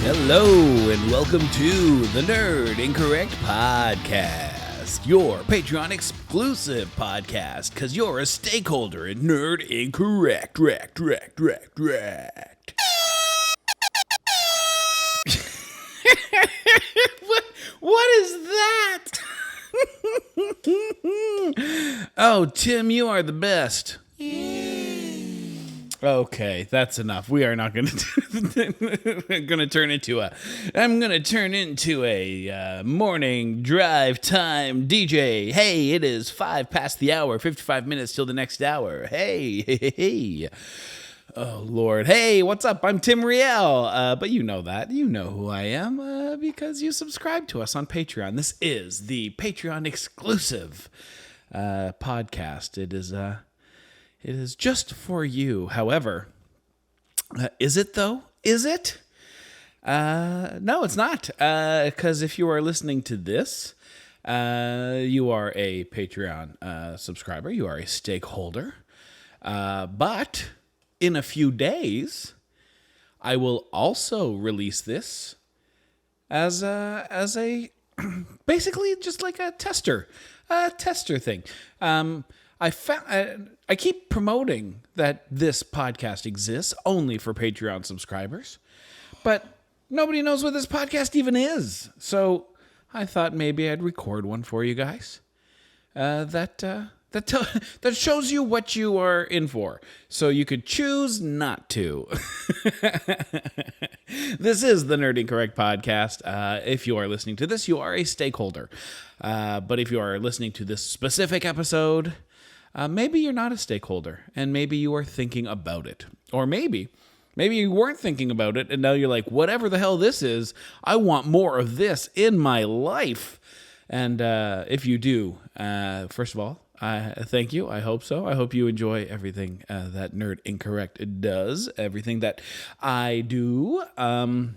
Hello, and welcome to the Nerd Incorrect Podcast, your Patreon exclusive podcast, because you're a stakeholder in Nerd Incorrect. What is that? Oh, Tim, you are the best. Okay, that's enough. We are not going to turn into a. I'm going to turn into a morning drive time DJ. Hey, it is 5 past the hour, 55 minutes till the next hour. Hey. Oh, Lord. Hey, what's up? I'm Tim Riel. But you know that. You know who I am because you subscribe to us on Patreon. This is the Patreon exclusive podcast. It is just for you. However, is it though? Is it? No, it's not. Because if you are listening to this, you are a Patreon subscriber. You are a stakeholder. But in a few days, I will also release this as a basically just like a tester thing. I keep promoting that this podcast exists only for Patreon subscribers, but nobody knows what this podcast even is. So I thought maybe I'd record one for you guys that shows you what you are in for, so you could choose not to. This is the Nerd Incorrect Podcast. If you are listening to this, you are a stakeholder. But if you are listening to this specific episode, maybe you're not a stakeholder, and maybe you are thinking about it. Or maybe you weren't thinking about it, and now you're like, whatever the hell this is, I want more of this in my life. And if you do, first of all, thank you. I hope so. I hope you enjoy everything that Nerd Incorrect does, everything that I do. And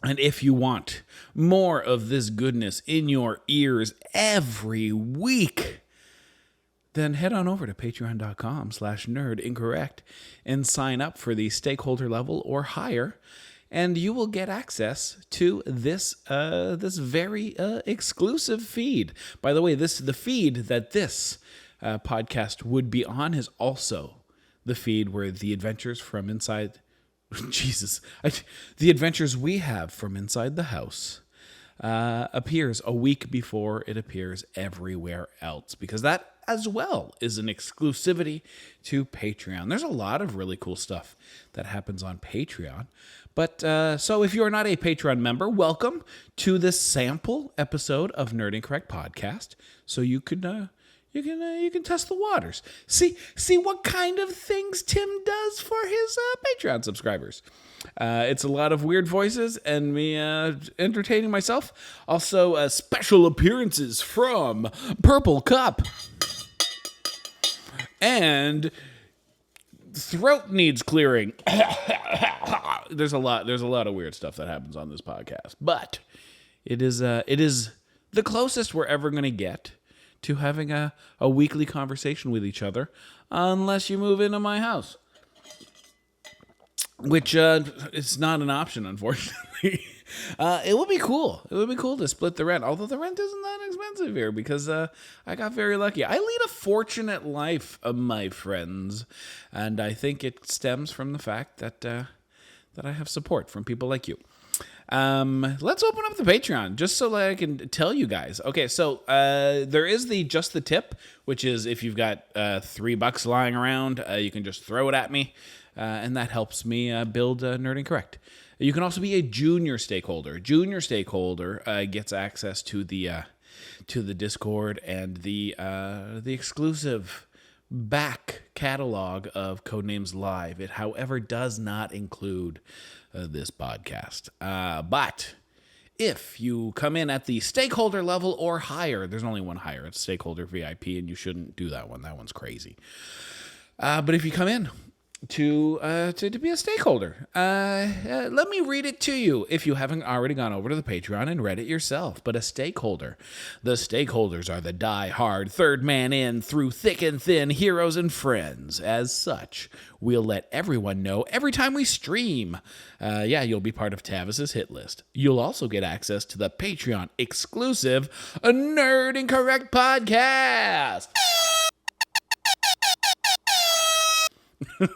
if you want more of this goodness in your ears every week, then head on over to patreon.com/nerdincorrect and sign up for the stakeholder level or higher, and you will get access to this very exclusive feed. By the way, the feed that this podcast would be on is also the feed where the adventures from inside... the adventures we have from inside the house appears a week before it appears everywhere else, because that as well is an exclusivity to Patreon. There's a lot of really cool stuff that happens on Patreon. But so if you're not a Patreon member, welcome to this sample episode of Nerd Incorrect Podcast. So you can test the waters. See what kind of things Tim does for his Patreon subscribers. It's a lot of weird voices and me entertaining myself. Also, special appearances from Purple Cup. And throat needs clearing. There's a lot of weird stuff that happens on this podcast, but it is the closest we're ever going to get to having a weekly conversation with each other, unless you move into my house, which it's not an option, unfortunately. It would be cool. It would be cool to split the rent, although the rent isn't that expensive here because I got very lucky. I lead a fortunate life, my friends, and I think it stems from the fact that I have support from people like you. Let's open up the Patreon just so that I can tell you guys. Okay, so there is just the tip, which is if you've got $3 lying around, you can just throw it at me, and that helps me build Nerd Incorrect. You can also be a junior stakeholder. Junior stakeholder gets access to the Discord and the exclusive back catalog of Codenames Live. It, however, does not include this podcast. But if you come in at the stakeholder level or higher, there's only one higher. It's stakeholder VIP, and you shouldn't do that one. That one's crazy. But if you come in to be a stakeholder. Let me read it to you if you haven't already gone over to the Patreon and read it yourself. But a stakeholder. The stakeholders are the die-hard, third man in, through thick and thin, heroes and friends. As such, we'll let everyone know every time we stream. You'll be part of Tavis's hit list. You'll also get access to the Patreon exclusive Nerd Incorrect podcast.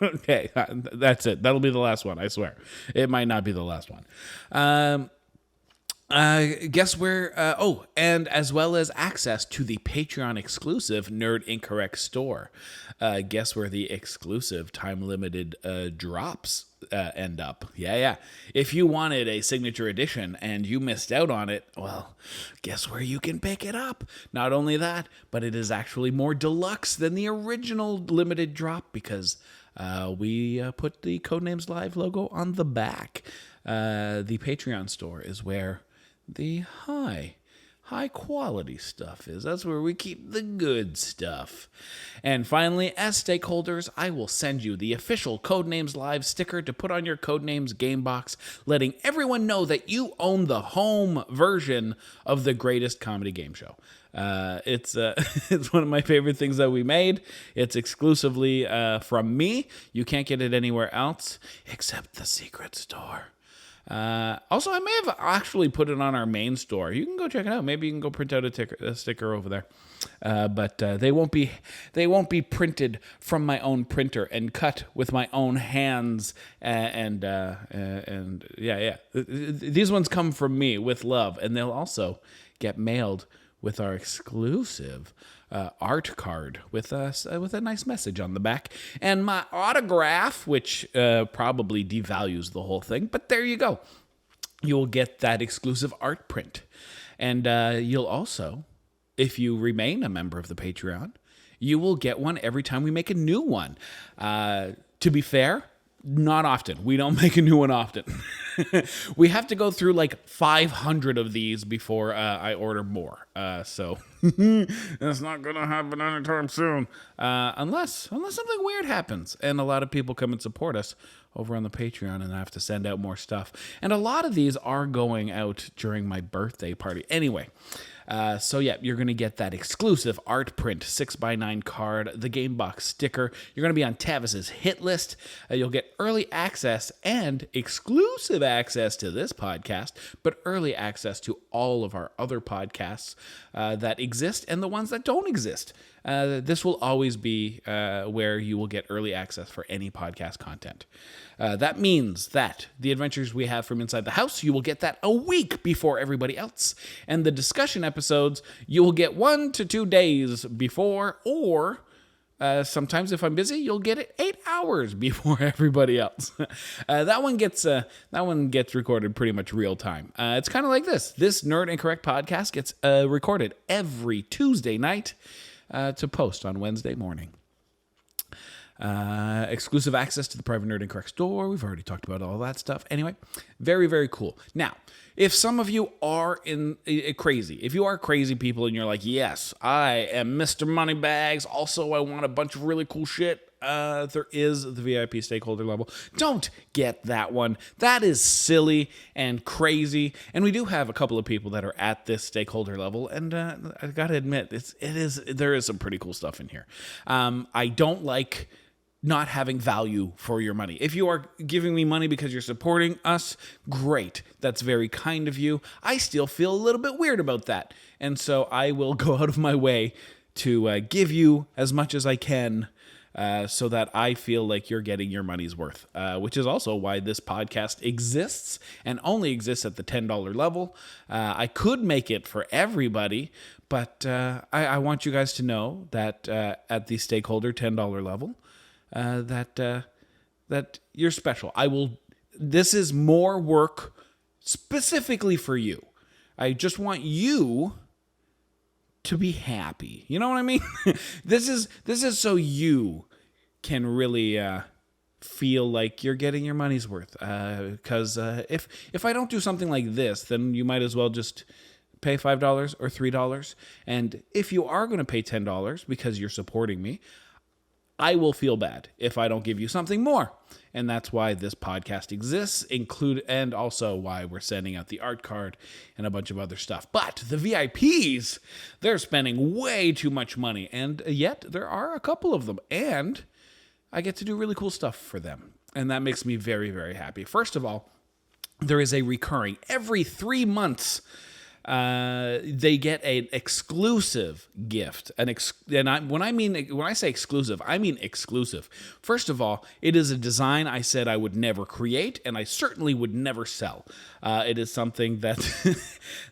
Okay, that's it. That'll be the last one, I swear. It might not be the last one. Guess where? And as well as access to the Patreon exclusive Nerd Incorrect store. Guess where the exclusive time-limited drops end up? Yeah. If you wanted a signature edition and you missed out on it, well, guess where you can pick it up? Not only that, but it is actually more deluxe than the original limited drop because we put the Codenames Live logo on the back. The Patreon store is where the high quality stuff is. That's where we keep the good stuff. And finally, as stakeholders, I will send you the official Codenames Live sticker to put on your Codenames game box, letting everyone know that you own the home version of the greatest comedy game show. It's one of my favorite things that we made. It's exclusively from me. You can't get it anywhere else except the secret store. Also, I may have actually put it on our main store. You can go check it out. Maybe you can go print out a sticker over there. But they won't be printed from my own printer and cut with my own hands. And these ones come from me with love, and they'll also get mailed with our exclusive art card with a nice message on the back and my autograph, which probably devalues the whole thing, but there you go. You'll get that exclusive art print, and you'll also, if you remain a member of the Patreon, you will get one every time we make a new one. To be fair, not often. We don't make a new one often. We have to go through like 500 of these before I order more. So that's not going to happen anytime soon. Unless something weird happens and a lot of people come and support us over on the Patreon and I have to send out more stuff. And a lot of these are going out during my birthday party. Anyway. You're going to get that exclusive art print 6x9 card, the game box sticker. You're going to be on Tavis's hit list. You'll get early access and exclusive access to this podcast, but early access to all of our other podcasts that exist and the ones that don't exist. This will always be where you will get early access for any podcast content. That means that the adventures we have from inside the house, you will get that a week before everybody else. And the discussion episodes, you will get 1 to 2 days before, or sometimes if I'm busy, you'll get it 8 hours before everybody else. That one gets recorded pretty much real time. It's kind of like this. This Nerd Incorrect podcast gets recorded every Tuesday night to post on Wednesday morning. Exclusive access to the private Nerd Incorrect store. We've already talked about all that stuff. Anyway, very, very cool. Now, if some of you are crazy, if you are crazy people and you're like, yes, I am Mr. Moneybags. Also, I want a bunch of really cool shit. There is the VIP stakeholder level. Don't get that one. That is silly and crazy. And we do have a couple of people that are at this stakeholder level. And I got to admit, there is some pretty cool stuff in here. I don't like not having value for your money. If you are giving me money because you're supporting us, great. That's very kind of you. I still feel a little bit weird about that. And so I will go out of my way to give you as much as I can so that I feel like you're getting your money's worth, which is also why this podcast exists and only exists at the $10 level. I could make it for everybody, but I want you guys to know that at the stakeholder $10 level, that you're special. This is more work specifically for you. I just want you to be happy. You know what I mean? This is so you can really feel like you're getting your money's worth. Because if I don't do something like this, then you might as well just pay $5 or $3. And if you are going to pay $10 because you're supporting me, I will feel bad if I don't give you something more. And that's why this podcast exists, and also why we're sending out the art card and a bunch of other stuff. But the VIPs, they're spending way too much money, and yet there are a couple of them, and I get to do really cool stuff for them. And that makes me very, very happy. First of all, there is a recurring, every 3 months, they get an exclusive gift. When I say exclusive, I mean exclusive. First of all, it is a design I said I would never create, and I certainly would never sell. It is something that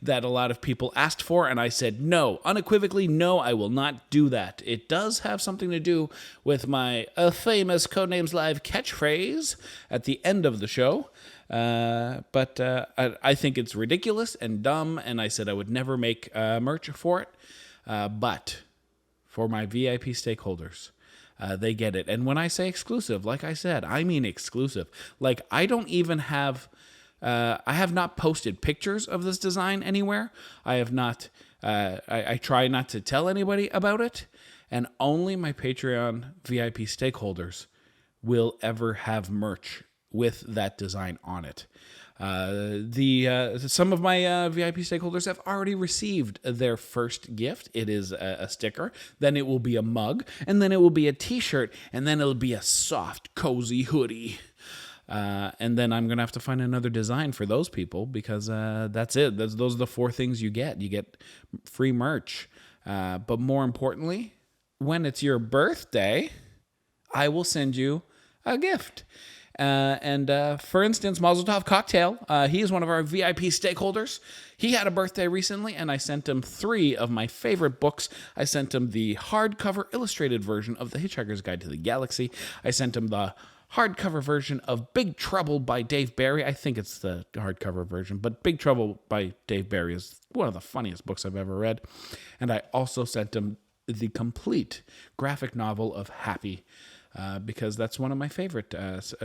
that a lot of people asked for, and I said no, unequivocally no, I will not do that. It does have something to do with my famous Codenames Live catchphrase at the end of the show. But I think it's ridiculous and dumb, and I said I would never make merch for it. But for my VIP stakeholders, they get it. And when I say exclusive, like I said, I mean exclusive. Like, I don't even have... I have not posted pictures of this design anywhere. I have not... I try not to tell anybody about it. And only my Patreon VIP stakeholders will ever have merch with that design on it. Some of my VIP stakeholders have already received their first gift. It is a sticker, then it will be a mug, and then it will be a t-shirt, and then it'll be a soft, cozy hoodie. And then I'm going to have to find another design for those people, because that's it. Those are the 4 things you get. You get free merch. But more importantly, when it's your birthday, I will send you a gift. For instance, Mazel Tov Cocktail, he is one of our VIP stakeholders. He had a birthday recently, and I sent him 3 of my favorite books. I sent him the hardcover illustrated version of The Hitchhiker's Guide to the Galaxy. I sent him the hardcover version of Big Trouble by Dave Barry. I think it's the hardcover version, but Big Trouble by Dave Barry is one of the funniest books I've ever read. And I also sent him the complete graphic novel of Happy, because that's one of my favorite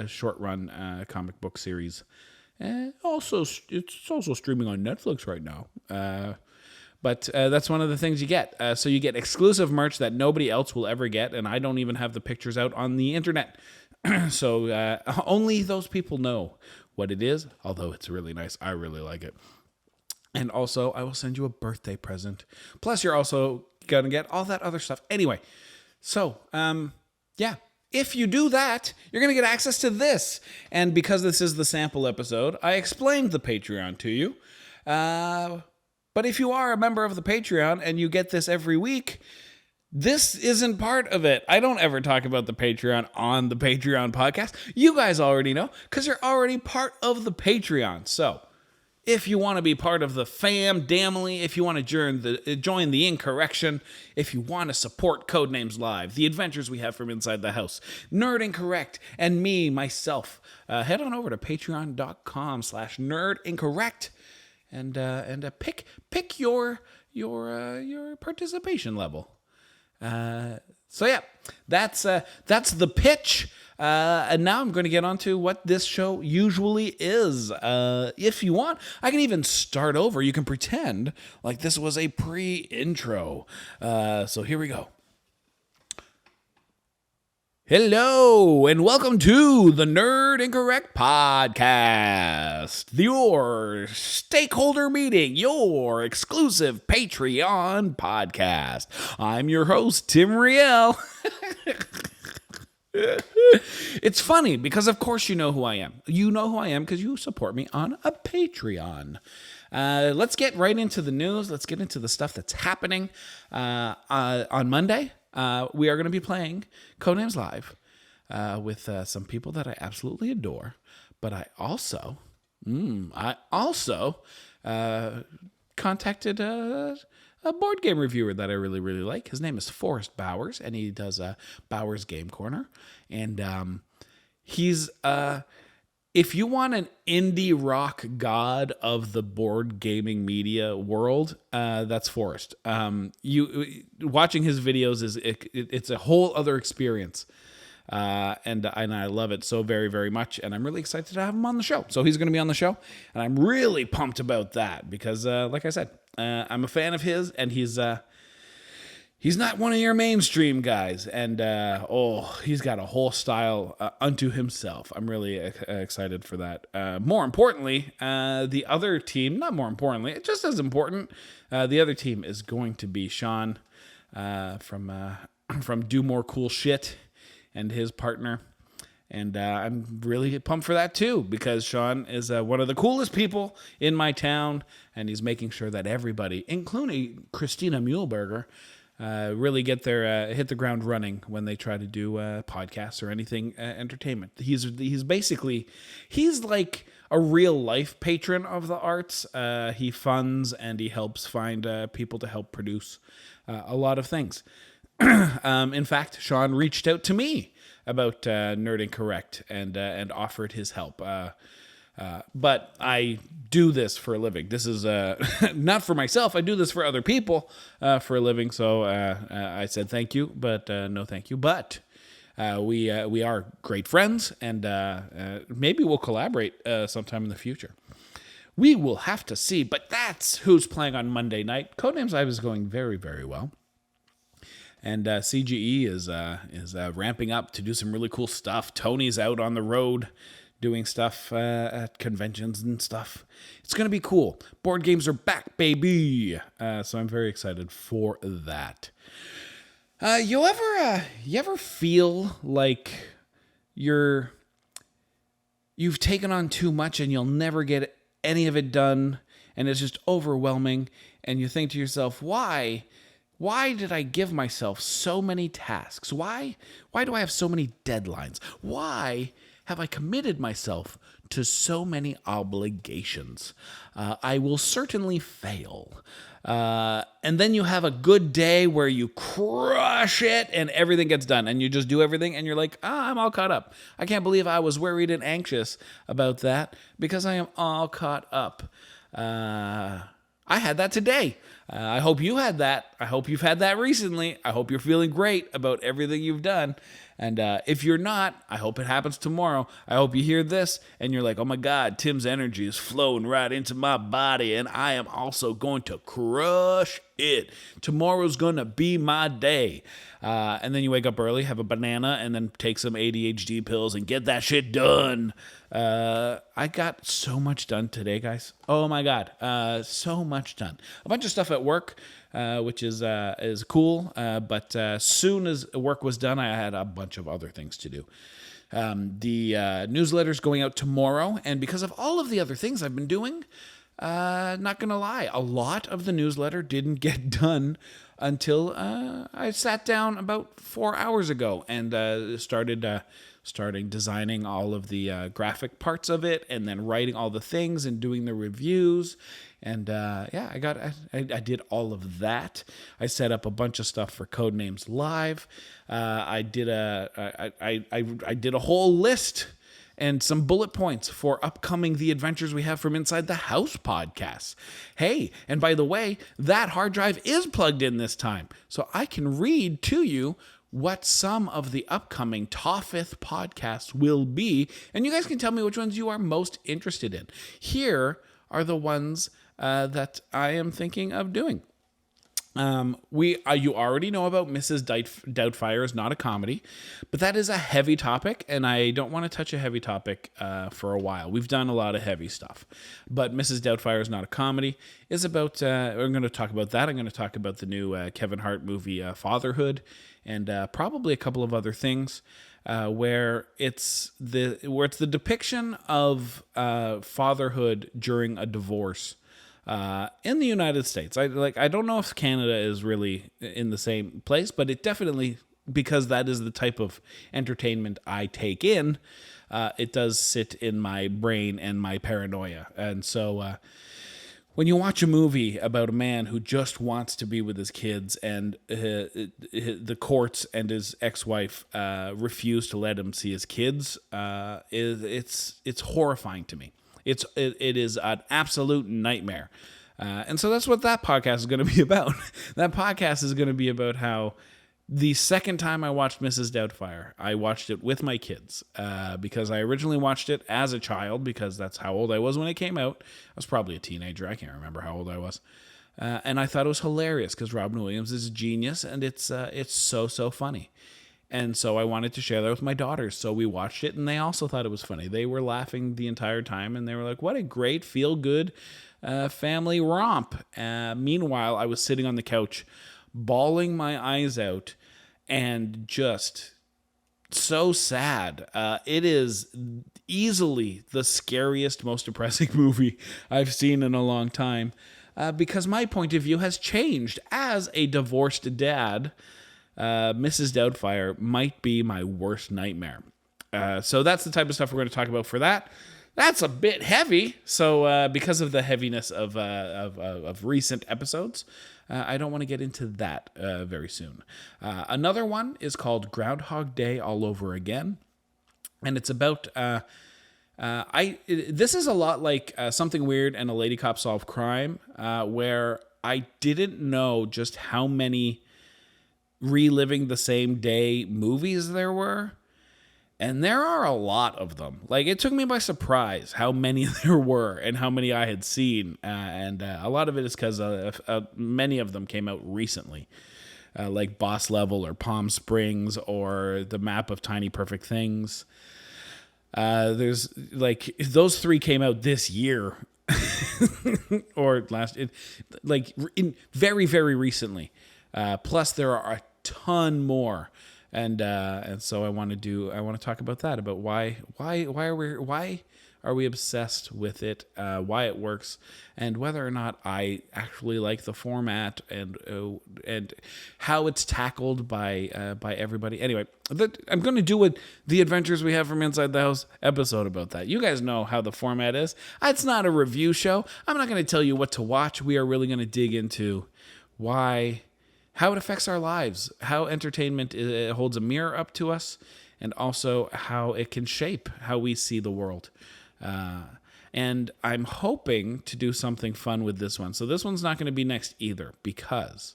short-run comic book series. It's also streaming on Netflix right now. But that's one of the things you get. So you get exclusive merch that nobody else will ever get, and I don't even have the pictures out on the internet. So only those people know what it is, although it's really nice. I really like it. And also, I will send you a birthday present. Plus, you're also going to get all that other stuff. Anyway, so, yeah. If you do that, you're going to get access to this. And because this is the sample episode, I explained the Patreon to you. But if you are a member of the Patreon and you get this every week, this isn't part of it. I don't ever talk about the Patreon on the Patreon podcast. You guys already know, because you're already part of the Patreon. So, if you want to be part of the family, if you want to join the Incorrection, if you want to support Codenames Live, the adventures we have from inside the house, Nerd Incorrect, and me, myself, head on over to patreon.com/nerdincorrect and pick your participation level. So yeah, that's the pitch. And now I'm going to get on to what this show usually is. If you want, I can even start over. You can pretend like this was a pre-intro. So here we go. Hello, and welcome to the Nerd Incorrect podcast, your stakeholder meeting, your exclusive Patreon podcast. I'm your host, Tim Riel. It's funny because, of course, you know who I am. You know who I am because you support me on a Patreon. Let's get right into the news. Let's get into the stuff that's happening. On Monday, we are going to be playing Codenames Live with some people that I absolutely adore. But I also contacted a board game reviewer that I really, really like. His name is Forrest Bowers, and he does a Bowers Game Corner. And he's, if you want an indie rock god of the board gaming media world, that's Forrest. You watching his videos it's a whole other experience. And I love it so very, very much. And I'm really excited to have him on the show. So he's going to be on the show. And I'm really pumped about that because, like I said, I'm a fan of his, and he's he's not one of your mainstream guys, and he's got a whole style unto himself. I'm really excited for that. More importantly, the other team, not more importantly, just as important, the other team is going to be Sean from Do More Cool Shit and his partner. And I'm really pumped for that, too, because Sean is one of the coolest people in my town, and he's making sure that everybody, including Christina Muehlberger, really get their hit the ground running when they try to do podcasts or anything entertainment. He's like a real-life patron of the arts. He funds and he helps find people to help produce a lot of things. In fact, Sean reached out to me about Nerdincorrect and offered his help. But I do this for a living. This is not for myself. I do this for other people for a living. So I said thank you, but no thank you. But we are great friends, and maybe we'll collaborate sometime in the future. We will have to see. But that's who's playing on Monday night. Codenames Live is going very, very well. And CGE is ramping up to do some really cool stuff. Tony's out on the road doing stuff at conventions and stuff. It's going to be cool. Board games are back, baby. So I'm very excited for that. You ever feel like you've taken on too much and you'll never get any of it done, and it's just overwhelming, and you think to yourself, why did I give myself so many tasks? Why do I have so many deadlines? Why have I committed myself to so many obligations? I will certainly fail. And then you have a good day where you crush it and everything gets done, and you just do everything and you're like, I'm all caught up. I can't believe I was worried and anxious about that because I am all caught up. I had that today. I hope you had that. I hope you've had that recently. I hope you're feeling great about everything you've done. And if you're not, I hope it happens tomorrow. I hope you hear this and you're like, oh my God, Tim's energy is flowing right into my body, and I am also going to crush it. Tomorrow's going to be my day. And then you wake up early, have a banana, and then take some ADHD pills and get that shit done. I got so much done today, guys. Oh my God. So much done. A bunch of stuff at work, which is cool. But as soon as work was done, I had a bunch of other things to do. The newsletter's going out tomorrow, and because of all of the other things I've been doing, not gonna lie, a lot of the newsletter didn't get done until I sat down about 4 hours ago and started designing all of the graphic parts of it, and then writing all the things and doing the reviews. And I did all of that. I set up a bunch of stuff for Codenames Live. I did a whole list and some bullet points for upcoming The Adventures We Have from Inside the House podcasts. Hey, and by the way, that hard drive is plugged in this time, so I can read to you what some of the upcoming TAWHFITH podcasts will be, and you guys can tell me which ones you are most interested in. Here are the ones that I am thinking of doing. You already know about Mrs. Doubtfire is not a comedy, but that is a heavy topic, and I don't want to touch a heavy topic for a while. We've done a lot of heavy stuff, but Mrs. Doubtfire is not a comedy is about. I'm going to talk about that. I'm going to talk about the new Kevin Hart movie Fatherhood, and probably a couple of other things. Where it's the depiction of fatherhood during a divorce in the United States. I don't know if Canada is really in the same place, but it definitely, because that is the type of entertainment I take in, it does sit in my brain and my paranoia. And so when you watch a movie about a man who just wants to be with his kids, and the courts and his ex-wife refuse to let him see his kids, it's horrifying to me. It is an absolute nightmare. And so that's what that podcast is going to be about. That podcast is going to be about how the second time I watched Mrs. Doubtfire, I watched it with my kids because I originally watched it as a child, because that's how old I was when it came out. I was probably a teenager. I can't remember how old I was. And I thought it was hilarious because Robin Williams is a genius, and it's so funny. And so I wanted to share that with my daughters. So we watched it, and they also thought it was funny. They were laughing the entire time, and they were like, what a great feel-good family romp. Meanwhile, I was sitting on the couch, bawling my eyes out, and just so sad. It is easily the scariest, most depressing movie I've seen in a long time, because my point of view has changed. As a divorced dad, Mrs. Doubtfire might be my worst nightmare. So that's the type of stuff we're going to talk about for that. That's a bit heavy. So because of the heaviness of recent episodes, I don't want to get into that very soon. Another one is called Groundhog Day All Over Again. And it's about... this is a lot like Something Weird and A Lady Cop Solve Crime, where I didn't know just how many reliving the same day movies there were. And there are a lot of them. Like, it took me by surprise how many there were and how many I had seen. And a lot of it is because many of them came out recently, like Boss Level or Palm Springs or The Map of Tiny Perfect Things. There's like those three came out this year or very, very recently. Plus there are a ton more. And so I want to talk about that, about why are we obsessed with it, why it works, and whether or not I actually like the format and how it's tackled by everybody. Anyway, I'm going to do the Adventures We Have from Inside the House episode about that. You guys know how the format is. It's not a review show. I'm not going to tell you what to watch. We are really going to dig into how it affects our lives, how entertainment holds a mirror up to us, and also how it can shape how we see the world. And I'm hoping to do something fun with this one. So this one's not going to be next either, because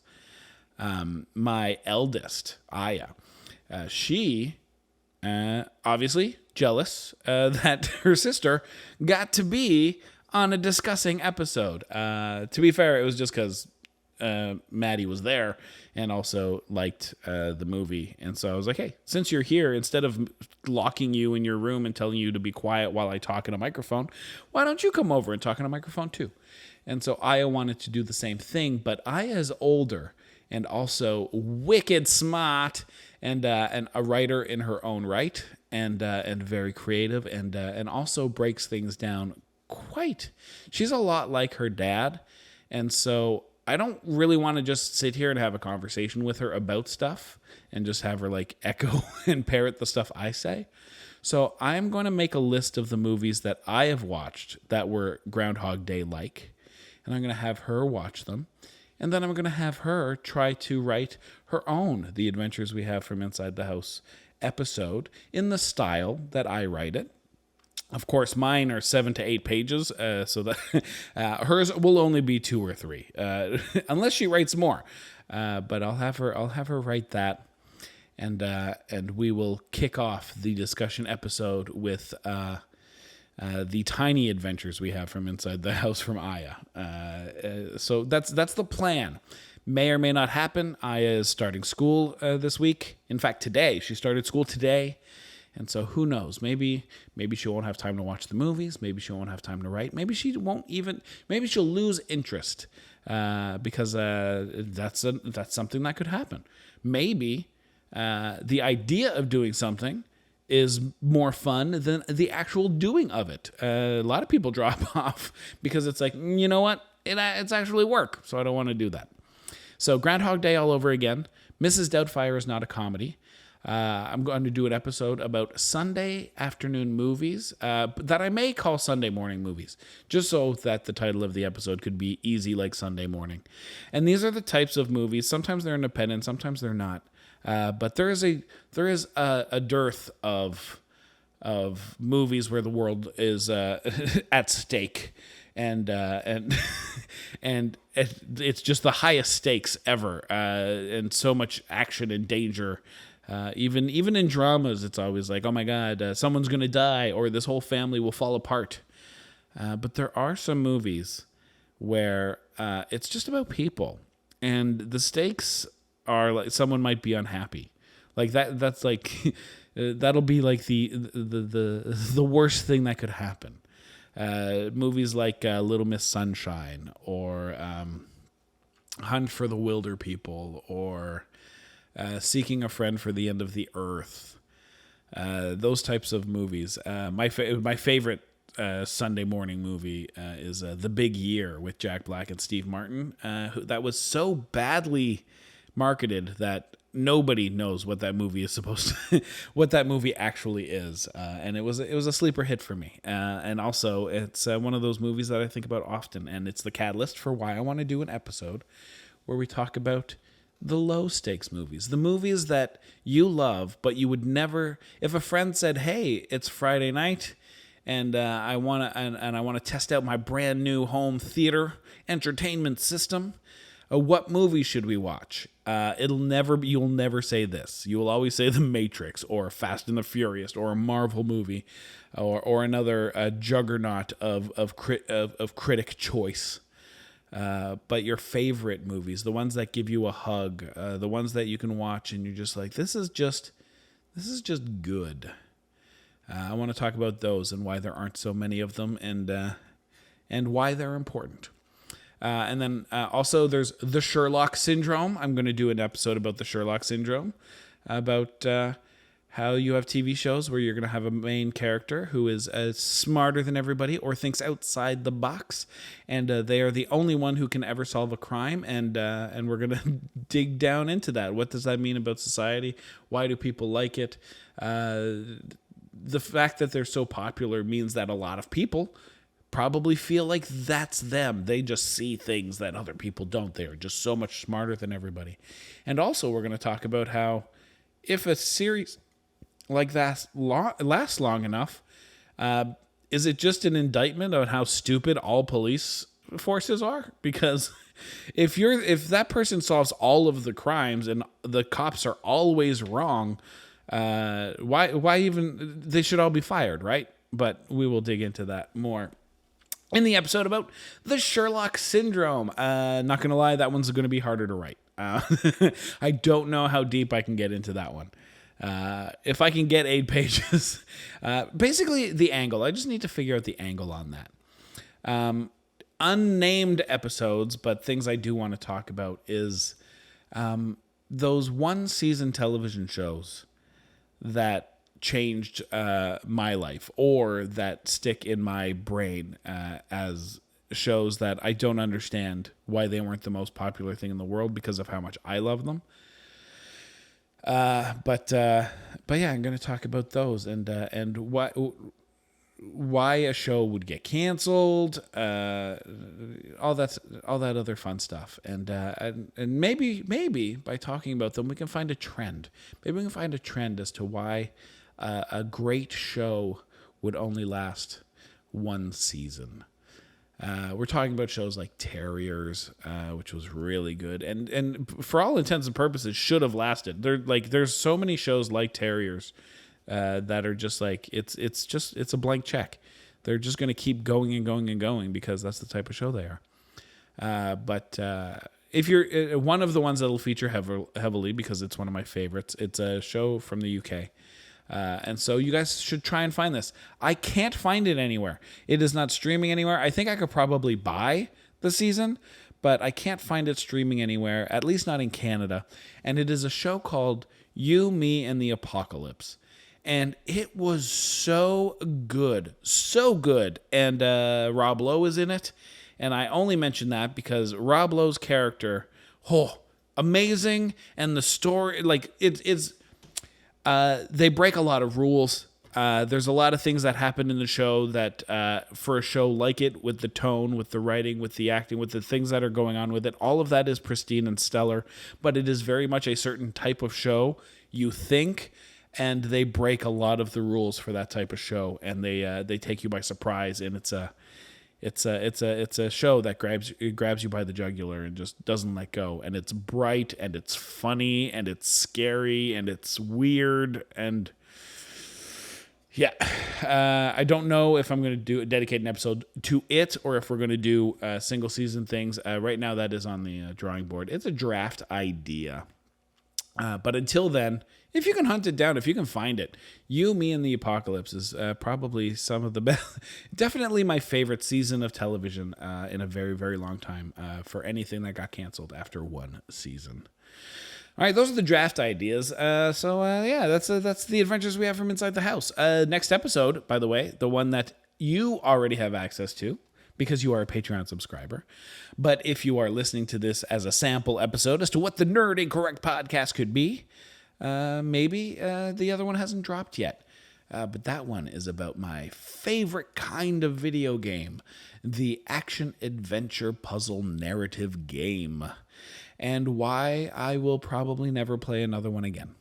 my eldest, Aya, she obviously jealous that her sister got to be on a discussing episode. To be fair, it was just because Maddie was there and also liked the movie. And so I was like, hey, since you're here, instead of locking you in your room and telling you to be quiet while I talk in a microphone, why don't you come over and talk in a microphone too? And so Aya wanted to do the same thing, but Aya's older and also wicked smart and a writer in her own right, and very creative, and also breaks things down quite. She's a lot like her dad. And so I don't really want to just sit here and have a conversation with her about stuff and just have her like echo and parrot the stuff I say. So I'm going to make a list of the movies that I have watched that were Groundhog Day-like, and I'm going to have her watch them. And then I'm going to have her try to write her own The Adventures We Have from Inside the House episode in the style that I write it. Of course, mine are 7 to 8 pages, so that hers will only be 2 or 3, unless she writes more. But I'll have her write that, and we will kick off the discussion episode with the tiny adventures we have from Inside the House from Aya. So that's the plan. May or may not happen. Aya is starting school this week. In fact, today she started school today. And so who knows? Maybe she won't have time to watch the movies. Maybe she won't have time to write. Maybe she won't even. Maybe she'll lose interest because that's something that could happen. Maybe the idea of doing something is more fun than the actual doing of it. A lot of people drop off because it's like, you know what? It's actually work, so I don't want to do that. So Groundhog Day All Over Again. Mrs. Doubtfire is not a comedy. I'm going to do an episode about Sunday afternoon movies that I may call Sunday morning movies, just so that the title of the episode could be easy like Sunday morning. And these are the types of movies. Sometimes they're independent, sometimes they're not. But there is a dearth of movies where the world is at stake, and it's just the highest stakes ever, and so much action and danger. Even in dramas, it's always like, oh my God, someone's going to die or this whole family will fall apart. But there are some movies where it's just about people, and the stakes are like someone might be unhappy, like that's like that'll be like the worst thing that could happen. Movies like Little Miss Sunshine, or Hunt for the Wilder People, or Seeking a Friend for the End of the Earth. Those types of movies. My favorite Sunday morning movie is The Big Year with Jack Black and Steve Martin. That was so badly marketed that nobody knows what that movie is supposed to, what that movie actually is. And it was a sleeper hit for me. And also, it's one of those movies that I think about often, and it's the catalyst for why I want to do an episode where we talk about the low stakes movies, the movies that you love, but you would never, if a friend said, "Hey, it's Friday night, and I want to test out my brand new home theater entertainment system. What movie should we watch?" You'll never say this. You will always say The Matrix, or Fast and the Furious, or a Marvel movie, or another juggernaut of critic choice. But your favorite movies, the ones that give you a hug, the ones that you can watch and you're just like, this is just good. I want to talk about those and why there aren't so many of them, and why they're important. And then also there's the Sherlock Syndrome. I'm going to do an episode about the Sherlock Syndrome, about how you have TV shows where you're going to have a main character who is smarter than everybody or thinks outside the box, and they are the only one who can ever solve a crime, and we're going to dig down into that. What does that mean about society? Why do people like it? The fact that they're so popular means that a lot of people probably feel like that's them. They just see things that other people don't. They are just so much smarter than everybody. And also, we're going to talk about how if a series like that lasts long enough, is it just an indictment on how stupid all police forces are? Because if that person solves all of the crimes and the cops are always wrong, why even, they should all be fired, right? But we will dig into that more in the episode about the Sherlock Syndrome. Not gonna lie, that one's gonna be harder to write. I don't know how deep I can get into that one. If I can get 8 pages, basically the angle. I just need to figure out the angle on that. Unnamed episodes, but things I do want to talk about is those one-season television shows that changed my life, or that stick in my brain as shows that I don't understand why they weren't the most popular thing in the world because of how much I love them. But yeah, I'm going to talk about those and why a show would get canceled, all that other fun stuff, and maybe by talking about them we can find a trend. Maybe we can find a trend as to why a great show would only last one season. We're talking about shows like Terriers, which was really good, and for all intents and purposes should have lasted. There's so many shows like Terriers that are just like it's a blank check. They're just going to keep going and going and going because that's the type of show they are. But if you're one of the ones that'll feature heavily because it's one of my favorites, it's a show from the UK. And so you guys should try and find this. I can't find it anywhere. It is not streaming anywhere. I think I could probably buy the season, but I can't find it streaming anywhere, at least not in Canada. And it is a show called You, Me, and the Apocalypse. And it was so good. So good. And Rob Lowe is in it. And I only mention that because Rob Lowe's character, amazing. And the story, it's they break a lot of rules. There's a lot of things that happen in the show that for a show like it, with the tone, with the writing, with the acting, with the things that are going on with it, all of that is pristine and stellar, but it is very much a certain type of show, you think, and they break a lot of the rules for that type of show, and they take you by surprise, and it's a show that grabs you by the jugular and just doesn't let go. And it's bright and it's funny and it's scary and it's weird, and Yeah, I don't know if I'm going to dedicate an episode to it or if we're going to do single season things. Right now, that is on the drawing board. It's a draft idea. But until then, if you can hunt it down, if you can find it, You, Me, and the Apocalypse is probably some of the best, definitely my favorite season of television in a very, very long time for anything that got canceled after one season. All right, those are the draft ideas. Yeah, that's the adventures we have from inside the house. Next episode, by the way, the one that you already have access to because you are a Patreon subscriber. But if you are listening to this as a sample episode as to what the Nerd Incorrect podcast could be, maybe the other one hasn't dropped yet. But that one is about my favorite kind of video game, the action-adventure puzzle narrative game, and why I will probably never play another one again.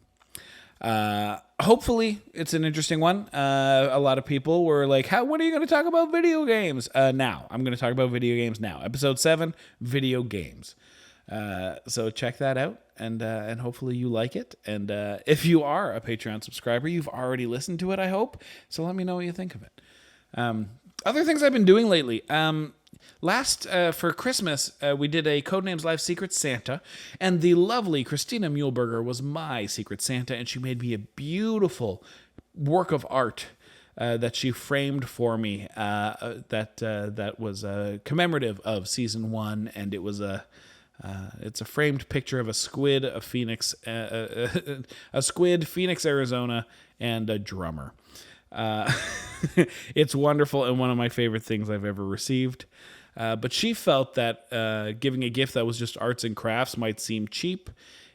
Hopefully, it's an interesting one. A lot of people were like, when are you going to talk about video games? Now. I'm going to talk about video games now. Episode 7, video games. So check that out, and hopefully you like it. And if you are a Patreon subscriber, you've already listened to it, I hope. So let me know what you think of it. Other things I've been doing lately. For Christmas, we did a Codenames Live Secret Santa, and the lovely Christina Muehlberger was my Secret Santa, and she made me a beautiful work of art that she framed for me that was commemorative of Season 1, and it was it's a framed picture of a squid, a phoenix, Phoenix, Arizona, and a drummer. It's wonderful and one of my favorite things I've ever received. But she felt that giving a gift that was just arts and crafts might seem cheap.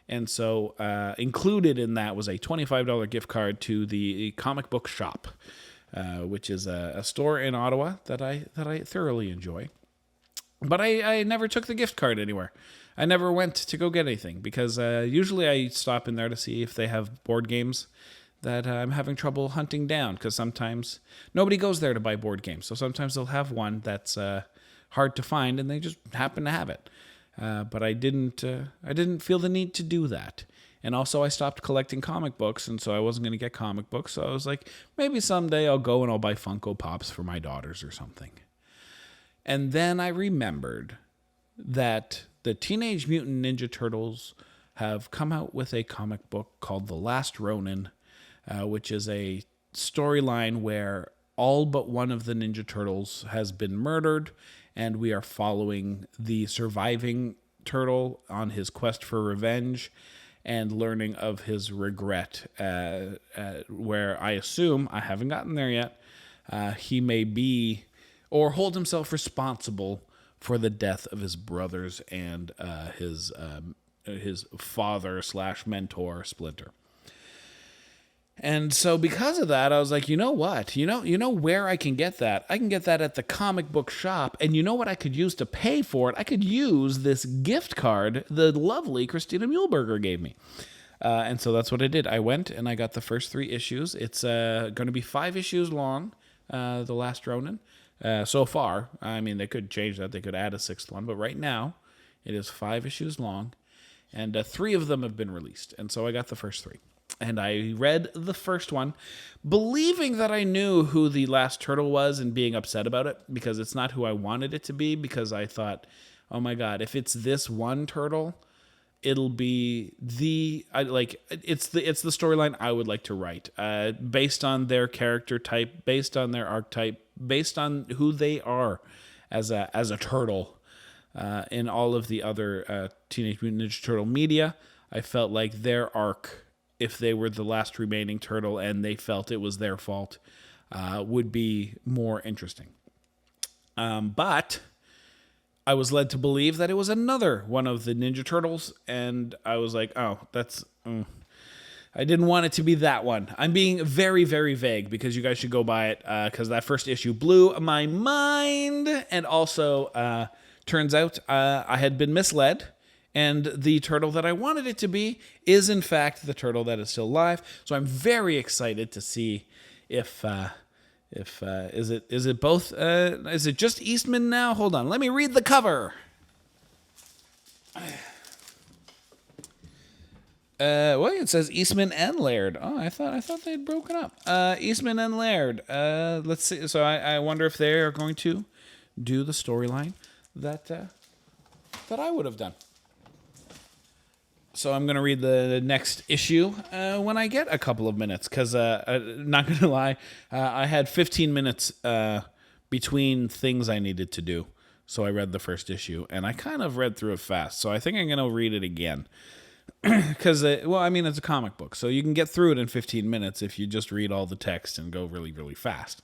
And so included in that was a $25 gift card to the comic book shop, which is a store in Ottawa that I thoroughly enjoy. But I never took the gift card anywhere. I never went to go get anything because usually I stop in there to see if they have board games that I'm having trouble hunting down, because sometimes nobody goes there to buy board games. So sometimes they'll have one that's hard to find, and they just happen to have it. But I didn't feel the need to do that. And also I stopped collecting comic books, and so I wasn't going to get comic books. So I was like, maybe someday I'll go and I'll buy Funko Pops for my daughters or something. And then I remembered that the Teenage Mutant Ninja Turtles have come out with a comic book called The Last Ronin, which is a storyline where all but one of the Ninja Turtles has been murdered, and we are following the surviving turtle on his quest for revenge and learning of his regret, where I assume, I haven't gotten there yet, he may be or hold himself responsible for the death of his brothers and his father/mentor, Splinter. And so because of that, I was like, you know what? You know where I can get that? I can get that at the comic book shop. And you know what I could use to pay for it? I could use this gift card the lovely Christina Muehlberger gave me. And so that's what I did. I went and I got the first 3 issues. It's going to be 5 issues long, The Last Ronin. So far, I mean, they could change that. They could add a 6th one. But right now, it is 5 issues long. And 3 of them have been released. And so I got the first 3. And I read the first one, believing that I knew who the last turtle was and being upset about it, because it's not who I wanted it to be, because I thought, oh my God, if it's this one turtle, it'll be it's the storyline I would like to write, based on their character type, based on their archetype, based on who they are as a turtle. In all of the other Teenage Mutant Ninja Turtle media, I felt like their arc, if they were the last remaining turtle and they felt it was their fault, would be more interesting. But I was led to believe that it was another one of the Ninja Turtles, and I was like, oh, I didn't want it to be that one. I'm being very, very vague because you guys should go buy it, because that first issue blew my mind. And also, turns out I had been misled. And the turtle that I wanted it to be is, in fact, the turtle that is still alive. So I'm very excited to see if is it both? Is it just Eastman now? Hold on, let me read the cover. Well, it says Eastman and Laird. Oh, I thought they had broken up. Eastman and Laird. Let's see. So I wonder if they are going to do the storyline that I would have done. So I'm going to read the next issue when I get a couple of minutes, because not going to lie, I had 15 minutes between things I needed to do. So I read the first issue, and I kind of read through it fast. So I think I'm going to read it again. Because, it's a comic book, so you can get through it in 15 minutes if you just read all the text and go really, really fast.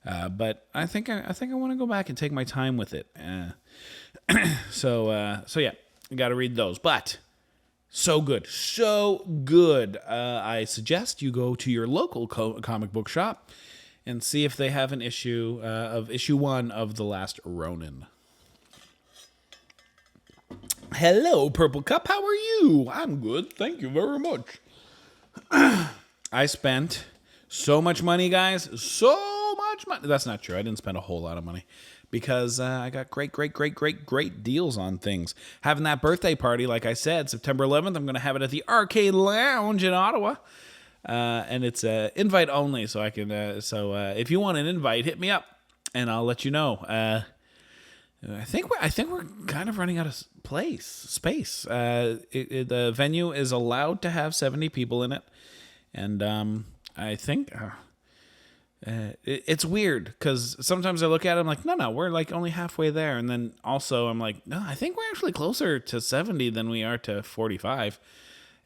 But I think I want to go back and take my time with it. So yeah, you got to read those. But so good. I suggest you go to your local comic book shop and see if they have an issue of issue 1 of The Last Ronin. Hello, Purple Cup. How are you? I'm good. Thank you very much. I spent so much money, guys. So much money. That's not true. I didn't spend a whole lot of money because I got great deals on things. Having that birthday party, like I said, September 11th, I'm going to have it at the Arcade Lounge in Ottawa. And it's invite only, so I can. If you want an invite, hit me up, and I'll let you know. I think we're kind of running out of space. The venue is allowed to have 70 people in it, and I think it's weird because sometimes I look at it, I'm like, no, we're like only halfway there, and then also I'm like, no, I think we're actually closer to 70 than we are to 45.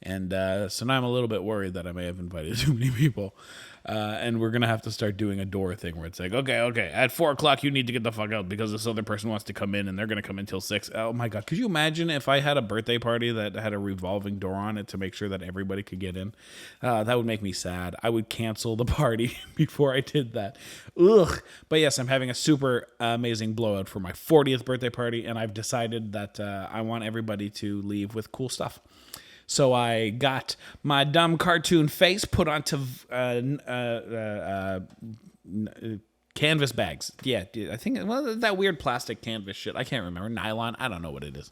And so now I'm a little bit worried that I may have invited too many people. And we're going to have to start doing a door thing where it's like, okay, at 4 o'clock you need to get the fuck out because this other person wants to come in and they're going to come in till 6. Oh my God. Could you imagine if I had a birthday party that had a revolving door on it to make sure that everybody could get in? That would make me sad. I would cancel the party before I did that. Ugh. But yes, I'm having a super amazing blowout for my 40th birthday party, and I've decided that I want everybody to leave with cool stuff. So I got my dumb cartoon face put onto canvas bags. Yeah, I think that weird plastic canvas shit. I can't remember. Nylon. I don't know what it is.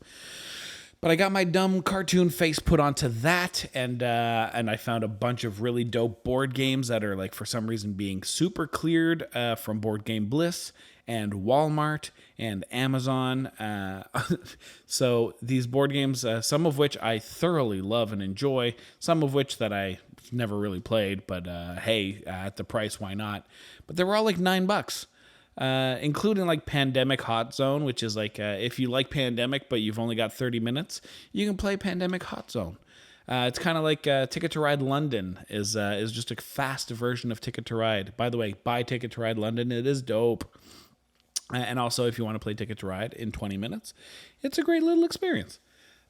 But I got my dumb cartoon face put onto that, and I found a bunch of really dope board games that are, like, for some reason being super cleared from Board Game Bliss and Walmart and Amazon. So these board games, some of which I thoroughly love and enjoy, some of which that I never really played, but hey, at the price, why not? But they were all like $9. Including like Pandemic Hot Zone, which is like if you like Pandemic but you've only got 30 minutes, you can play Pandemic Hot Zone. It's kind of like Ticket to Ride London is just a fast version of Ticket to Ride. By the way, buy Ticket to Ride London. It is dope. And also, if you want to play Ticket to Ride in 20 minutes, it's a great little experience.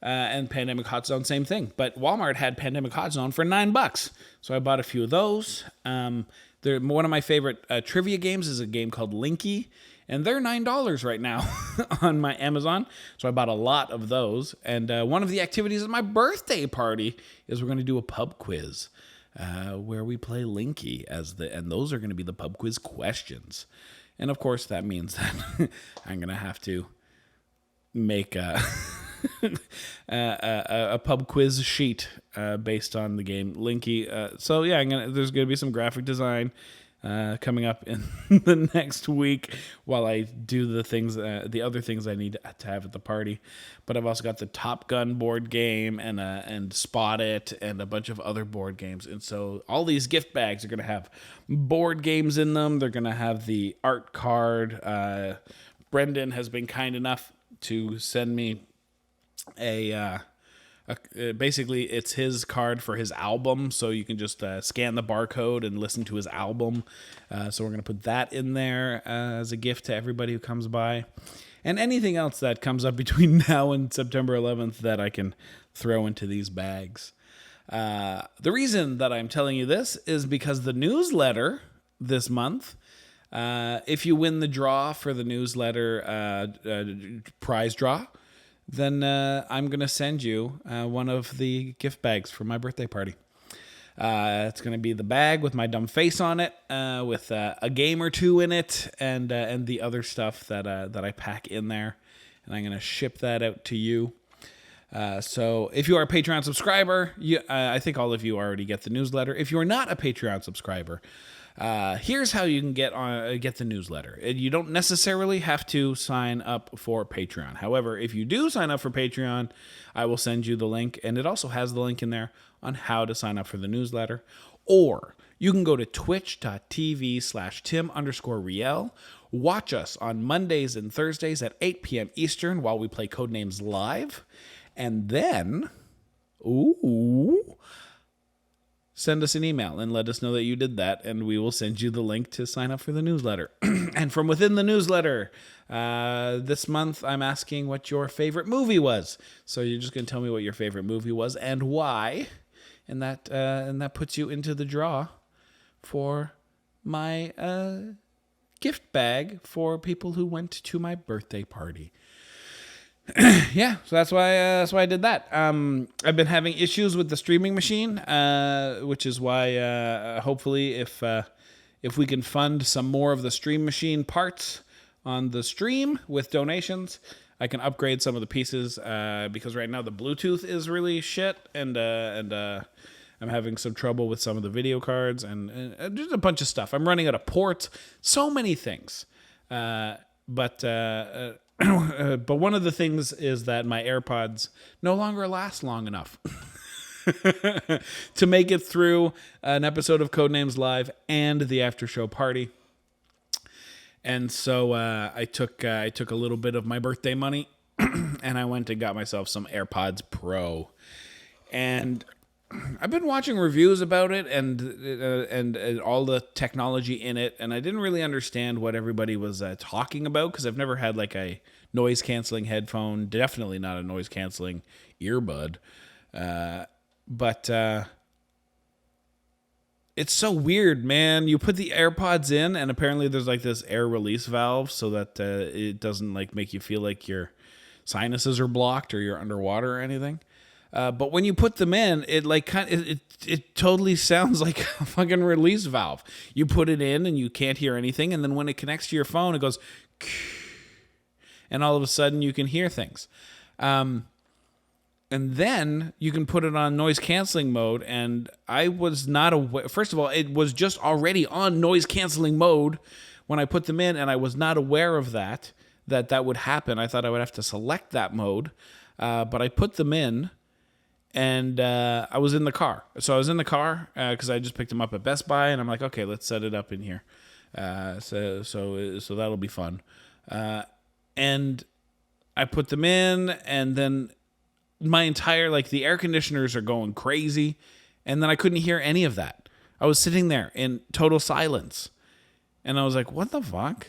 And Pandemic Hot Zone, same thing. But Walmart had Pandemic Hot Zone for $9. So I bought a few of those. One of my favorite trivia games is a game called Linky, and they're $9 right now on my Amazon. So I bought a lot of those. And one of the activities at my birthday party is we're going to do a pub quiz where we play Linky and those are going to be the pub quiz questions. And of course, that means that I'm going to have to make a pub quiz sheet based on the game Linky. So yeah, there's going to be some graphic design coming up in the next week while I do the other things I need to have at the party. But I've also got the Top Gun board game and Spot It and a bunch of other board games. And so all these gift bags are going to have board games in them. They're going to have the art card. Brendan has been kind enough to send me basically it's his card for his album, so you can just scan the barcode and listen to his album. So we're going to put that in there as a gift to everybody who comes by. And anything else that comes up between now and September 11th that I can throw into these bags. The reason that I'm telling you this is because the newsletter this month, if you win the draw for the newsletter prize draw, then I'm going to send you one of the gift bags for my birthday party. It's going to be the bag with my dumb face on it, with a game or two in it, and the other stuff that I pack in there. And I'm going to ship that out to you. So if you are a Patreon subscriber, I think all of you already get the newsletter. If you are not a Patreon subscriber, here's how you can get the newsletter. You don't necessarily have to sign up for Patreon. However, if you do sign up for Patreon, I will send you the link, and it also has the link in there on how to sign up for the newsletter. Or you can go to twitch.tv/Tim_Riel. Watch us on Mondays and Thursdays at 8 p.m. Eastern while we play Codenames live. And then, send us an email and let us know that you did that, and we will send you the link to sign up for the newsletter. And from within the newsletter, this month I'm asking what your favorite movie was. So you're just going to tell me what your favorite movie was and why, and that puts you into the draw for my gift bag for people who went to my birthday party. Yeah, so that's why I did that. I've been having issues with the streaming machine, which is why hopefully if we can fund some more of the stream machine parts on the stream with donations, I can upgrade some of the pieces because right now the Bluetooth is really shit, and I'm having some trouble with some of the video cards and just a bunch of stuff. I'm running out of ports, so many things, but one of the things is that my AirPods no longer last long enough to make it through an episode of Codenames Live and the after show party. And so I took a little bit of my birthday money and I went and got myself some AirPods Pro. And I've been watching reviews about it and all the technology in it, and I didn't really understand what everybody was talking about because I've never had like a noise canceling headphone, definitely not a noise canceling earbud, but it's so weird, man. You put the AirPods in, and apparently there's like this air release valve so that it doesn't like make you feel like your sinuses are blocked or you're underwater or anything. But when you put them in, it like it totally sounds like a fucking release valve. You put it in and you can't hear anything, and then when it connects to your phone, it goes, and all of a sudden you can hear things. And then you can put it on noise canceling mode, and I was not aware. First of all, it was just already on noise canceling mode when I put them in, and I was not aware of that would happen. I thought I would have to select that mode, but I put them in. And I was in the car. So I was in the car because I just picked them up at Best Buy, and I'm like, okay, let's set it up in here. So that'll be fun. And I put them in, and then my entire, like, the air conditioners are going crazy, and then I couldn't hear any of that. I was sitting there in total silence, and I was like, what the fuck?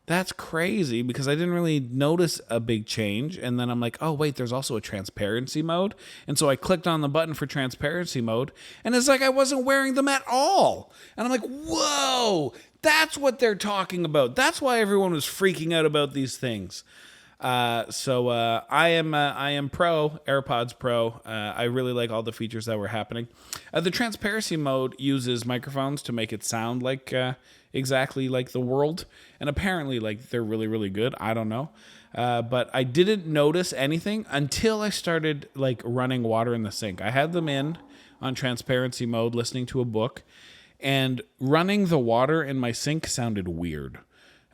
That's crazy, because I didn't really notice a big change. And then I'm like, oh, wait, there's also a transparency mode. And so I clicked on the button for transparency mode, and it's like I wasn't wearing them at all. And I'm like, whoa, that's what they're talking about. That's why everyone was freaking out about these things. So I am pro, AirPods Pro. I really like all the features that were happening. The transparency mode uses microphones to make it sound like exactly like the world, and apparently like they're really, really good. I don't know, but I didn't notice anything until I started like running water in the sink. I had them in on transparency mode, listening to a book, and running the water in my sink sounded weird.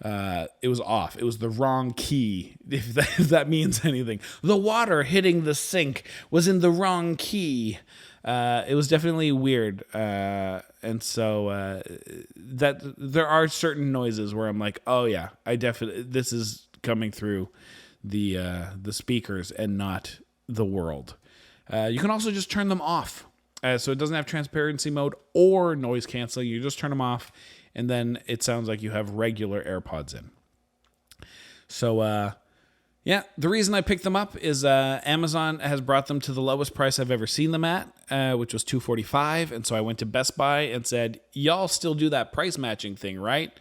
It was off. It was the wrong key, if that means anything. The water hitting the sink was in the wrong key. It was definitely weird. And so that there are certain noises where I'm like, oh yeah, this is coming through the speakers and not the world. You can also just turn them off. So it doesn't have transparency mode or noise canceling. You just turn them off, and then it sounds like you have regular AirPods in. So, yeah, the reason I picked them up is Amazon has brought them to the lowest price I've ever seen them at, which was $245. And so I went to Best Buy and said, y'all still do that price matching thing, right?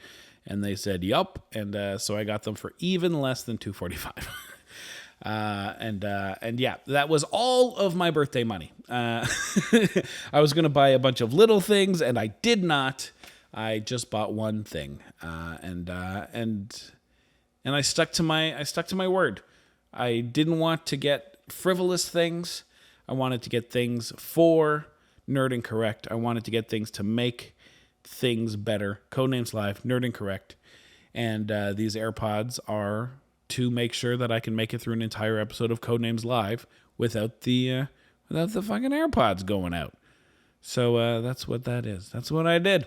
And they said, yup. And so I got them for even less than $245. And yeah, that was all of my birthday money. I was going to buy a bunch of little things, and I did not. I just bought one thing. And I stuck to my word. I didn't want to get frivolous things. I wanted to get things for Nerd Incorrect. I wanted to get things to make things better. Codenames Live, Nerd Incorrect. And these AirPods are to make sure that I can make it through an entire episode of Codenames Live without the fucking AirPods going out. So that's what that is. That's what I did.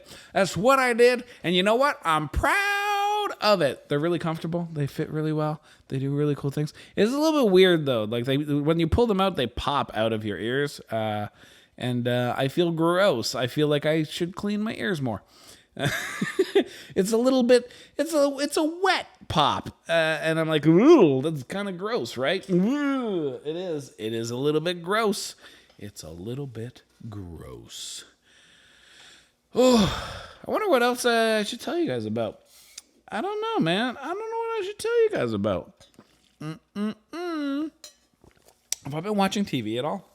And you know what? I'm proud of it. They're really comfortable. They fit really well. They do really cool things. It's a little bit weird though. Like when you pull them out, they pop out of your ears. And I feel gross. I feel like I should clean my ears more. It's a little bit, it's a wet pop. And I'm like, ooh, that's kind of gross, right? Ooh, it is a little bit gross. It's a little bit gross. Oh, I wonder what else I should tell you guys about. I don't know, man. I don't know what I should tell you guys about. Have I been watching TV at all?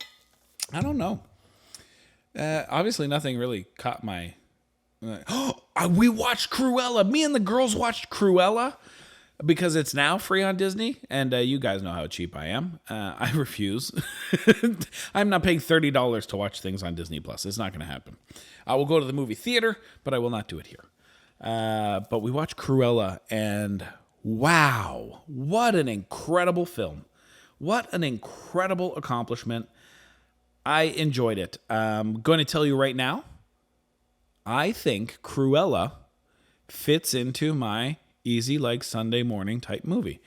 I don't know. Obviously nothing really caught my... we watched Cruella. Me and the girls watched Cruella because it's now free on Disney, and you guys know how cheap I am. I refuse. I'm not paying $30 to watch things on Disney Plus. It's not going to happen. I will go to the movie theater, but I will not do it here. But we watched Cruella, and wow, what an incredible film. What an incredible accomplishment. I enjoyed it. I'm going to tell you right now, I think Cruella fits into my easy like Sunday morning type movie.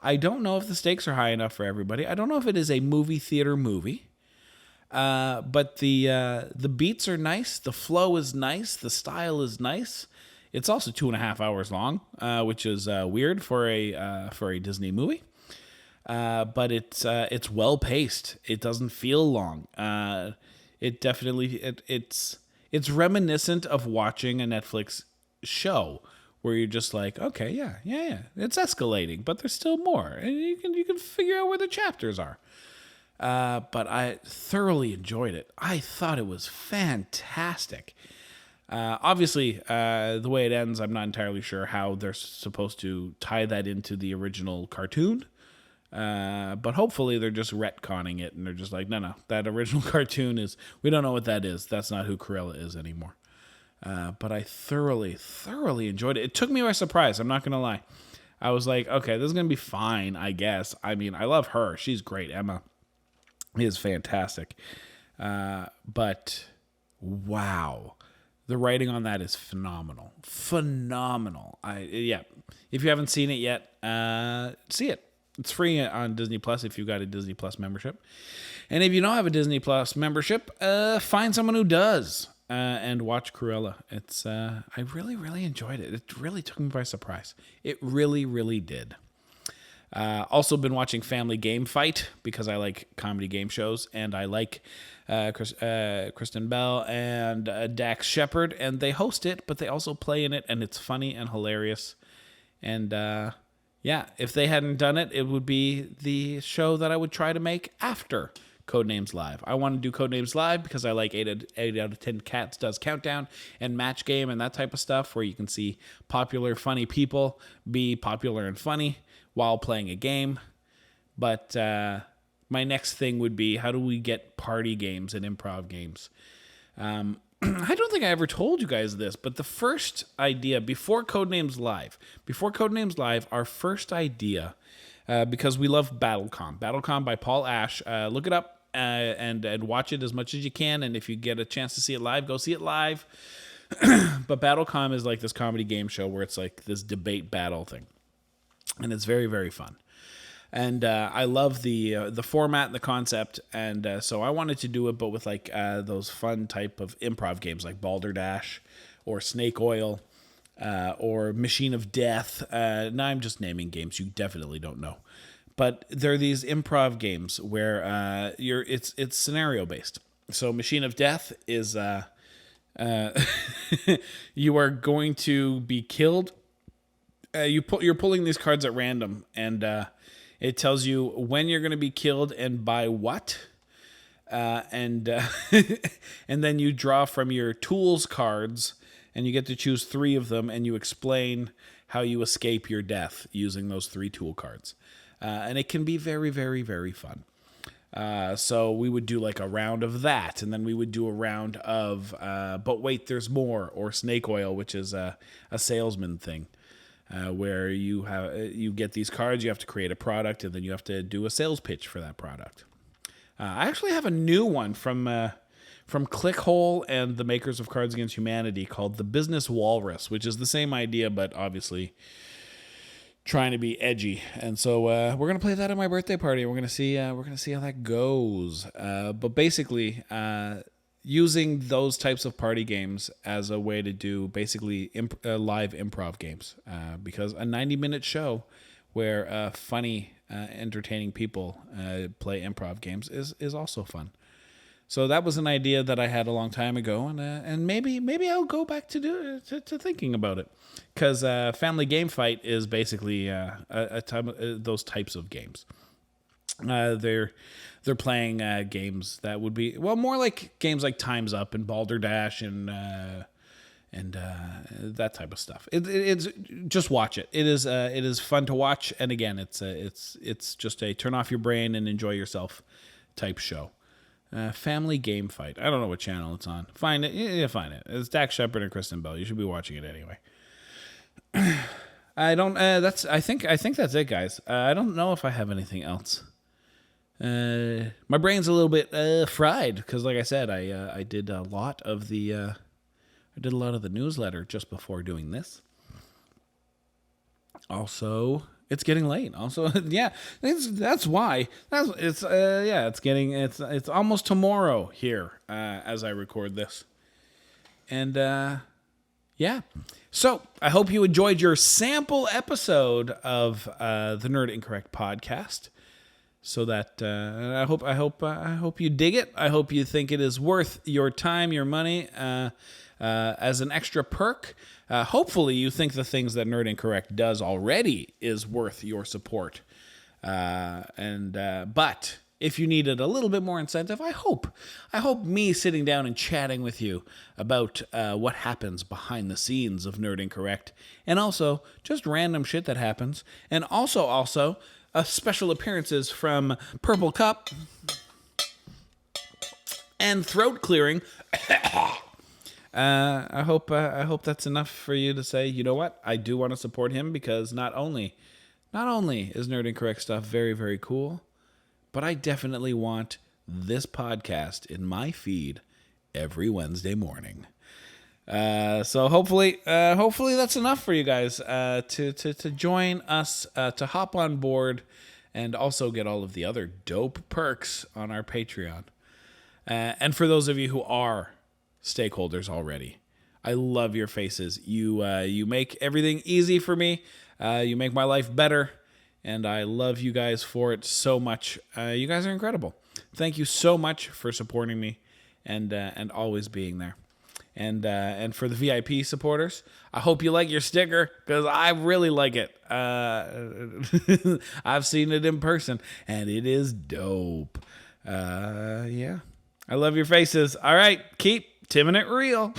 I don't know if the stakes are high enough for everybody. I don't know if it is a movie theater movie. But the beats are nice. The flow is nice. The style is nice. It's also 2.5 hours long, which is weird for a Disney movie. But it's well paced. It doesn't feel long. It's reminiscent of watching a Netflix show where you're just like, okay, yeah, it's escalating, but there's still more, and you can figure out where the chapters are. But I thoroughly enjoyed it. I thought it was fantastic. Obviously, the way it ends, I'm not entirely sure how they're supposed to tie that into the original cartoon. But hopefully they're just retconning it, and they're just like, no, that original cartoon we don't know what that is. That's not who Cruella is anymore. But I thoroughly enjoyed it. It took me by surprise. I'm not going to lie. I was like, okay, this is going to be fine, I guess. I mean, I love her. She's great. Emma is fantastic. But wow, the writing on that is phenomenal. Phenomenal. If you haven't seen it yet, see it. It's free on Disney Plus if you've got a Disney Plus membership. And if you don't have a Disney Plus membership, find someone who does and watch Cruella. I really enjoyed it. It really took me by surprise. It really did. Also been watching Family Game Fight because I like comedy game shows, and I like Kristen Bell and Dax Shepard, and they host it, but they also play in it, and it's funny and hilarious. And yeah, if they hadn't done it, it would be the show that I would try to make after Codenames Live. I want to do Codenames Live because I like 8 out of 10 Cats Does Countdown and Match Game and that type of stuff where you can see popular, funny people be popular and funny while playing a game. But my next thing would be, how do we get party games and improv games? I don't think I ever told you guys this, but the first idea before Codenames Live, our first idea, because we love Battlecom by Paul Ash. Look it up and watch it as much as you can. And if you get a chance to see it live, go see it live. But Battlecom is like this comedy game show where it's like this debate battle thing, and it's very fun. And I love the format and the concept, and so I wanted to do it, but with like those fun type of improv games like Balderdash or Snake Oil or Machine of Death. Now I'm just naming games you definitely don't know, but they're these improv games where it's scenario based. So Machine of Death is you are going to be killed. You're pulling these cards at random, and it tells you when you're going to be killed and by what. And then you draw from your tools cards, and you get to choose 3 of them, and you explain how you escape your death using those 3 tool cards. And it can be very fun. So we would do like a round of that, and then we would do a round of But Wait, There's More, or Snake Oil, which is a salesman thing, where you get these cards, you have to create a product, and then you have to do a sales pitch for that product. I actually have a new one from Clickhole and the makers of Cards Against Humanity called The Business Walrus, which is the same idea, but obviously trying to be edgy. And so we're gonna play that at my birthday party. We're gonna see how that goes. But basically, using those types of party games as a way to do basically live improv games, because a 90-minute show where funny, entertaining people play improv games is also fun. So that was an idea that I had a long time ago, and maybe I'll go back to thinking about it, because Family Game Fight is basically those types of games. They're playing games that would be more like games like Time's Up and Balderdash and that type of stuff. It's just watch it. It is fun to watch, and again, it's just a turn off your brain and enjoy yourself type show. Family Game Fight. I don't know what channel it's on. Find it. Yeah, find it. It's Dax Shepard and Kristen Bell. You should be watching it anyway. I don't. I think that's it, guys. I don't know if I have anything else. My brain's a little bit fried because, like I said, I did a lot of the newsletter just before doing this. Also, it's getting late. Also, yeah, that's why. It's almost tomorrow here as I record this, and yeah. So I hope you enjoyed your sample episode of the Nerd Incorrect podcast. So that I hope you dig it. I hope you think it is worth your time, your money, as an extra perk. Hopefully you think the things that Nerd Incorrect does already is worth your support. But if you needed a little bit more incentive, I hope me sitting down and chatting with you about what happens behind the scenes of Nerd Incorrect, and also just random shit that happens, and also special appearances from Purple Cup and Throat Clearing. I hope that's enough for you to say, you know what? I do want to support him, because not only is Nerd Incorrect stuff very, very cool, but I definitely want this podcast in my feed every Wednesday morning. So hopefully that's enough for you guys to join us, to hop on board, and also get all of the other dope perks on our Patreon. And for those of you who are stakeholders already, I love your faces. You make everything easy for me. You make my life better, and I love you guys for it so much. You guys are incredible. Thank you so much for supporting me and always being there. And for the VIP supporters, I hope you like your sticker, because I really like it. I've seen it in person, and it is dope. Yeah. I love your faces. All right, keep timming it real.